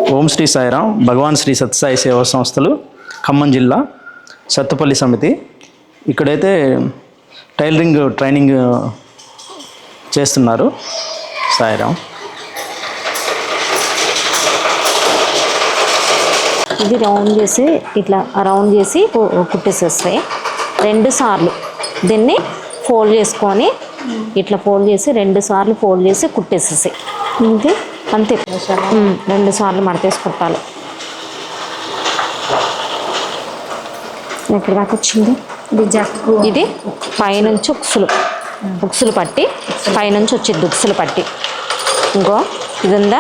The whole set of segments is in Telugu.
ఓం శ్రీ సాయిరాం. భగవాన్ శ్రీ సత్యసాయి సేవా సంస్థలు, ఖమ్మం జిల్లా, సత్తుపల్లి సమితి. ఇక్కడైతే టైలరింగ్ ట్రైనింగ్ చేస్తున్నారు. సాయిరాం. ఇది రౌండ్ చేసి ఇట్లా రౌండ్ చేసి కుట్టేసేస్తాయి. 2 సార్లు దీన్ని ఫోల్డ్ చేసుకొని ఇట్లా ఫోల్డ్ చేసి 2 సార్లు ఫోల్డ్ చేసి కుట్టేసేసాయి. ఇది అంతే. 2 సార్లు మడతేసి కుట్టాలి. ఎక్కడ దాకా వచ్చింది ఇది? పైనుంచి ఉక్సులు పట్టి పైనుంచి వచ్చింది ఉక్సులు పట్టి. ఇంకో ఇది ఉందా,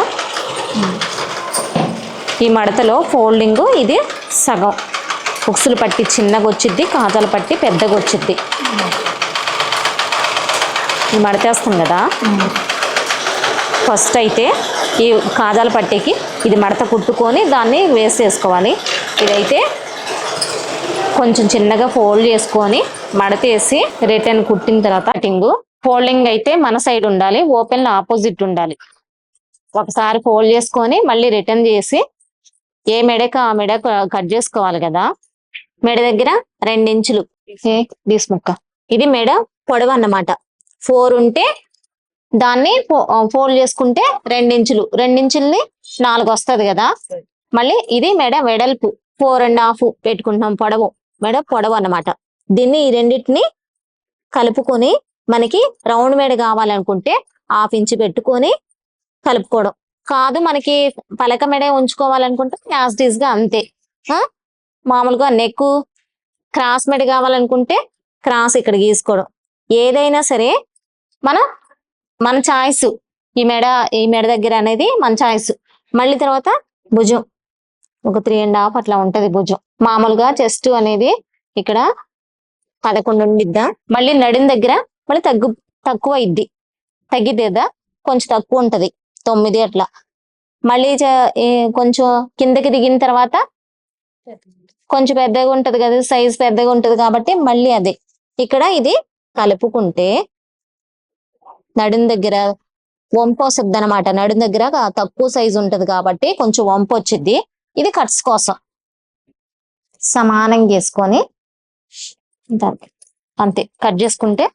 ఈ మడతలో ఫోల్డింగ్ ఇది సగం ఉక్సులు పట్టి చిన్నగా వచ్చిద్ది, కాజాలు పట్టి పెద్దగా వచ్చిద్ది. ఈ మడతేస్తాం కదా, ఫస్ట్ అయితే ఈ కాజాల పట్టీకి ఇది మడత కుట్టుకొని దాన్ని వేసేసుకోవాలి. ఇదైతే కొంచెం చిన్నగా ఫోల్డ్ చేసుకొని మడతేసి రిటర్న్ కుట్టిన తర్వాత కటింగ్. ఫోల్డింగ్ అయితే మన సైడ్ ఉండాలి, ఓపెన్ ఆపోజిట్ ఉండాలి. ఒకసారి ఫోల్డ్ చేసుకొని మళ్ళీ రిటర్న్ చేసి ఏ మెడకు ఆ మెడ కట్ చేసుకోవాలి కదా. మెడ దగ్గర 2 ఇంచులు దీస్ ముక్క. ఇది మెడ పొడవు అన్నమాట. 4 ఉంటే దాన్ని ఫోల్డ్ చేసుకుంటే 2 ఇంచులు, 2 ఇంచుల్ని 4 వస్తుంది కదా. మళ్ళీ ఇది మెడ వెడల్పు 4.5 పెట్టుకుంటాం. మెడ పొడవు అన్నమాట. దీన్ని ఈ రెండింటిని కలుపుకొని మనకి రౌండ్ మెడ కావాలనుకుంటే 1/2 ఇంచు పెట్టుకొని కలుపుకోవడం. కాదు మనకి పలక మెడ ఉంచుకోవాలనుకుంటే యాజ్ ఇట్ గా అంతే. మామూలుగా నెక్ క్రాస్ మెడ కావాలనుకుంటే క్రాస్ ఇక్కడ గీసుకోవడం. ఏదైనా సరే మన చాయిస్. ఈ మెడ దగ్గర అనేది మన చాయిస్. మళ్ళీ తర్వాత భుజం ఒక 3.5 అట్లా ఉంటది భుజం. మామూలుగా చెస్ట్ అనేది ఇక్కడ 11 ఉండిద్దా. మళ్ళీ నడిన దగ్గర మళ్ళీ తక్కువ ఇద్ది, తగ్గిద్దా, కొంచెం తక్కువ ఉంటది 9 అట్లా. మళ్ళీ కొంచెం కిందకి దిగిన తర్వాత కొంచెం పెద్దగా ఉంటది కదా, సైజ్ పెద్దగా ఉంటది కాబట్టి మళ్ళీ అదే. ఇక్కడ ఇది కలుపుకుంటే నడుం దగ్గర వంపు వస్తుంది అనమాట. నడుం దగ్గర తక్కువ సైజు ఉంటది కాబట్టి కొంచెం వంపు వచ్చింది. ఇది కట్స్ కోసం సమానంగా చేసుకొని అంతే కట్ చేసుకుంటే